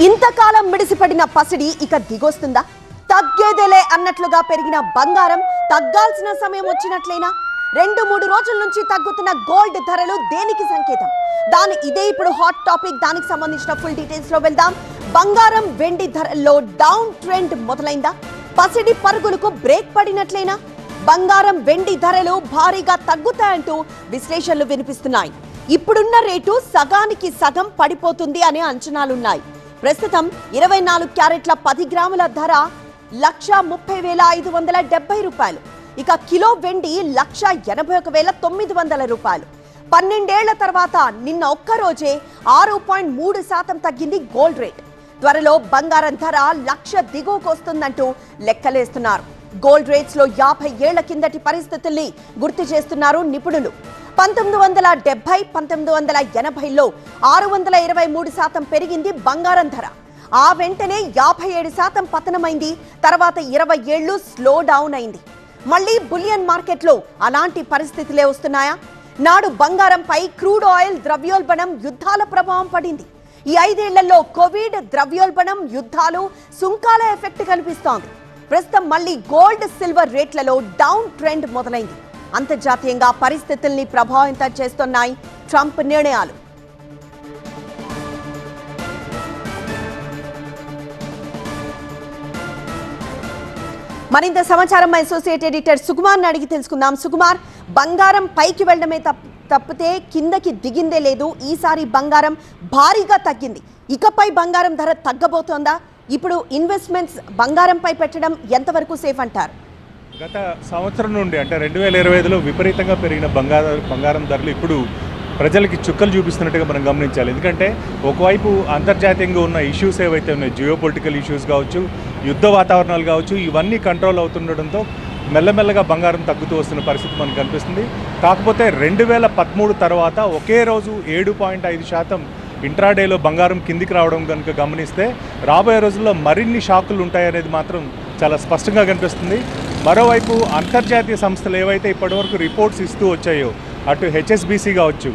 ఇంతకాలం మిడిసిపడిన పసిడి ఇక దిగొస్తుందా? తగ్గేదేలే అన్నట్లుగా పెరిగిన బంగారం తగ్గాల్సిన సమయం వచ్చినట్లేనా? 2-3 రోజుల నుంచి తగ్గుతున్న గోల్డ్ ధరలు దేనికి సంకేతం? ఇదే ఇప్పుడు హాట్ టాపిక్. దానికి సంబంధించిన ఫుల్ డీటెయిల్స్ లో వెళ్దాం. బంగారం వెండి ధరల్లో డౌన్ ట్రెండ్ మొదలైందా? పసిడి పరుగులకు బ్రేక్ పడినట్లేనా? బంగారం వెండి ధరలు భారీగా తగ్గుతాయంటూ విశ్లేషణలు వినిపిస్తున్నాయి. ఇప్పుడున్న రేటు సగానికి సగం పడిపోతుంది అనే అంచనాలున్నాయి. ప్రస్తుతం 24 క్యారెట్ల 10 గ్రాముల ధర 1,30,570 రూపాయలు. ఇక కిలో వెండి 1,81,900 రూపాయలు. 12 ఏళ్ల తర్వాత నిన్న ఒక్కరోజే 6.3% తగ్గింది గోల్డ్ రేట్. త్వరలో బంగారం ధర 1,00,000 దిగువకొస్తుందంటూ లెక్కలేస్తున్నారు. గోల్డ్ రేట్స్ లో 50 ఏళ్ల కిందటి పరిస్థితుల్ని గుర్తు చేస్తున్నారు నిపుణులు. 1970, 1980లో 623% పెరిగింది బంగారం ధర. ఆ వెంటనే 57% పతనమైంది. తర్వాత 20 ఏళ్లు స్లో డౌన్ అయింది. మళ్ళీ బులియన్ మార్కెట్లో అలాంటి పరిస్థితులే వస్తున్నాయా? నాడు బంగారంపై క్రూడ్ ఆయిల్, ద్రవ్యోల్బణం, యుద్ధాల ప్రభావం పడింది. ఈ 5 ఏళ్లలో కోవిడ్, ద్రవ్యోల్బణం, యుద్ధాలు, సుంకాల ఎఫెక్ట్ కనిపిస్తోంది. ప్రస్తుతం మళ్ళీ గోల్డ్, సిల్వర్ రేట్లలో డౌన్ ట్రెండ్ మొదలైంది. అంతర్జాతీయంగా పరిస్థితుల్ని ప్రభావితం చేస్తున్నాయి ట్రంప్ నిర్ణయాలు. మరింత సమాచారం అసోసియేట్ ఎడిటర్ సుకుమార్ని అడిగి తెలుసుకుందాం. సుకుమార్, బంగారం పైకి వెళ్ళడమే తప్పితే కిందకి దిగిందే లేదు. ఈసారి బంగారం భారీగా తగ్గింది. ఇకపై బంగారం ధర తగ్గబోతోందా? ఇప్పుడు ఇన్వెస్ట్మెంట్స్ బంగారంపై పెట్టడం ఎంతవరకు సేఫ్ అంటారు? గత సంవత్సరం నుండి అంటే 2025లో విపరీతంగా పెరిగిన బంగారం ధరలు ఇప్పుడు ప్రజలకి చుక్కలు చూపిస్తున్నట్టుగా మనం గమనించాలి. ఎందుకంటే ఒకవైపు అంతర్జాతీయంగా ఉన్న ఇష్యూస్ ఏవైతే ఉన్నాయో, జియో పొలిటికల్ ఇష్యూస్ కావచ్చు, యుద్ధ వాతావరణాలు కావచ్చు, ఇవన్నీ కంట్రోల్ అవుతుండడంతో మెల్లమెల్లగా బంగారం తగ్గుతూ వస్తున్న పరిస్థితి మనకు కనిపిస్తుంది. కాకపోతే 2013 తర్వాత ఒకే రోజు 7.5% ఇంట్రాడేలో బంగారం కిందికి రావడం కనుక గమనిస్తే రాబోయే రోజుల్లో మరిన్ని షాకులు ఉంటాయనేది మాత్రం చాలా స్పష్టంగా కనిపిస్తుంది. మరోవైపు అంతర్జాతీయ సంస్థలు ఏవైతే ఇప్పటివరకు రిపోర్ట్స్ ఇస్తూ వచ్చాయో, అటు హెచ్ఎస్బిసి కావచ్చు,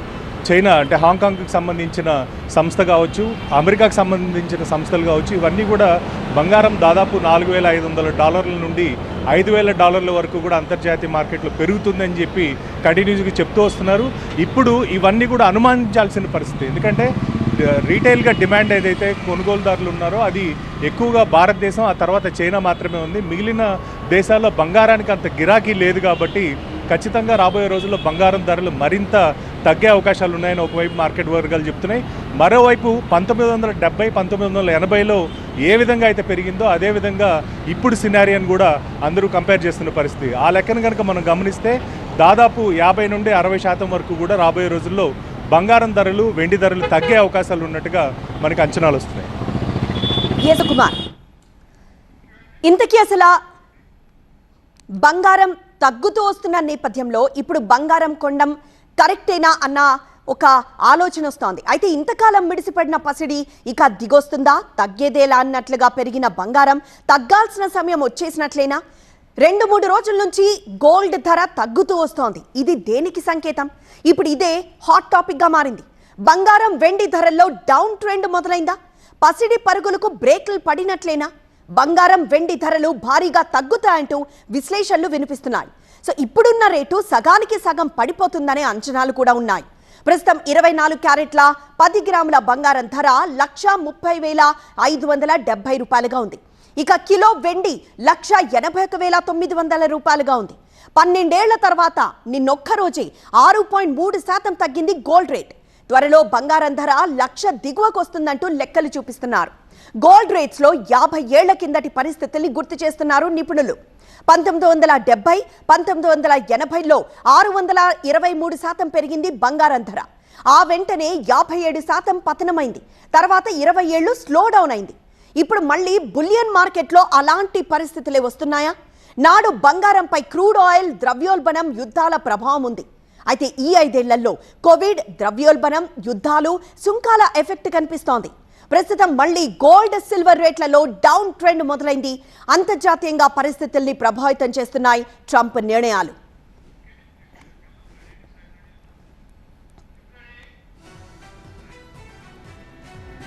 చైనా అంటే హాంకాంగ్కి సంబంధించిన సంస్థ కావచ్చు, అమెరికాకు సంబంధించిన సంస్థలు కావచ్చు, ఇవన్నీ కూడా బంగారం దాదాపు $4,500 నుండి $5,000 వరకు కూడా అంతర్జాతీయ మార్కెట్లో పెరుగుతుందని చెప్పి కంటిన్యూస్గా చెప్తూ వస్తున్నారు. ఇప్పుడు ఇవన్నీ కూడా అనుమానించాల్సిన పరిస్థితి. ఎందుకంటే రీటైల్గా డిమాండ్ ఏదైతే కొనుగోలుదారులు ఉన్నారో అది ఎక్కువగా భారతదేశం, ఆ తర్వాత చైనా మాత్రమే ఉంది. మిగిలిన దేశాల్లో బంగారానికి అంత గిరాకీ లేదు. కాబట్టి ఖచ్చితంగా రాబోయే రోజుల్లో బంగారం ధరలు మరింత తగ్గే అవకాశాలు ఉన్నాయని ఒకవైపు మార్కెట్ వర్గాలు చెప్తున్నాయి. మరోవైపు 1970, 1980లో ఏ విధంగా అయితే పెరిగిందో అదేవిధంగా ఇప్పుడు సినారియోని కూడా అందరూ కంపేర్ చేస్తున్న పరిస్థితి. ఆ లెక్కను కనుక మనం గమనిస్తే దాదాపు 50 నుండి 60% వరకు కూడా రాబోయే రోజుల్లో బంగారం ధరలు, వెండి ధరలు తగ్గే అవకాశాలు ఉన్నట్టుగా మనకు అంచనాలు వస్తున్నాయి. కుమార్, ఇంతకీ అసలు బంగారం తగ్గుతూ వస్తున్న నేపథ్యంలో ఇప్పుడు బంగారం కొండం కరెక్టేనా అన్న ఒక ఆలోచన వస్తోంది. అయితే ఇంతకాలం మిడిసిపడిన పసిడి ఇక దిగొస్తుందా? తగ్గేదేలా అన్నట్లుగా పెరిగిన బంగారం తగ్గాల్సిన సమయం వచ్చేసినట్లేనా? 2-3 రోజుల నుంచి గోల్డ్ ధర తగ్గుతూ వస్తోంది. ఇది దేనికి సంకేతం? ఇప్పుడు ఇదే హాట్ టాపిక్గా మారింది. బంగారం వెండి ధరల్లో డౌన్ ట్రెండ్ మొదలైందా? పసిడి పరుగులకు బ్రేక్లు పడినట్లేనా? బంగారం వెండి ధరలు భారీగా తగ్గుతాయంటూ విశ్లేషణలు వినిపిస్తున్నాయి. సో ఇప్పుడున్న రేటు సగానికి సగం పడిపోతుందనే అంచనాలు కూడా ఉన్నాయి. ప్రస్తుతం 24 క్యారెట్ల 10 గ్రాముల బంగారం ధర 1,30,570 రూపాయలుగా ఉంది. ఇక కిలో వెండి 1,81,900 రూపాయలుగా ఉంది. 12 ఏళ్ల తర్వాత నిన్నొక్క రోజే 6.3% తగ్గింది గోల్డ్ రేట్. త్వరలో బంగారం ధర 1,00,000 దిగువకొస్తుందంటూ లెక్కలు చూపిస్తున్నారు. గోల్డ్ రేట్స్ లో 50 ఏళ్ల కిందటి పరిస్థితుల్ని గుర్తు చేస్తున్నారు నిపుణులు. 1970, 1980లో 623% పెరిగింది బంగారం ధర. ఆ వెంటనే 57% పతనమైంది. తర్వాత 20 ఏళ్లు స్లో డౌన్ అయింది. ఇప్పుడు మళ్ళీ బులియన్ మార్కెట్లో అలాంటి పరిస్థితులే వస్తున్నాయా? నాడు బంగారంపై క్రూడ్ ఆయిల్, ద్రవ్యోల్బణం, యుద్ధాల ప్రభావం ఉంది. అయితే ఈ 5 ఏళ్లలో కోవిడ్, ద్రవ్యోల్బణం, యుద్ధాలు, సుంకాల ఎఫెక్ట్ కనిపిస్తోంది. ప్రస్తుతం మళ్ళీ గోల్డ్, సిల్వర్ రేట్లలో డౌన్ ట్రెండ్ మొదలైంది. అంతర్జాతీయంగా పరిస్థితుల్ని ప్రభావితం చేస్తున్నాయి ట్రంప్ నిర్ణయాలు.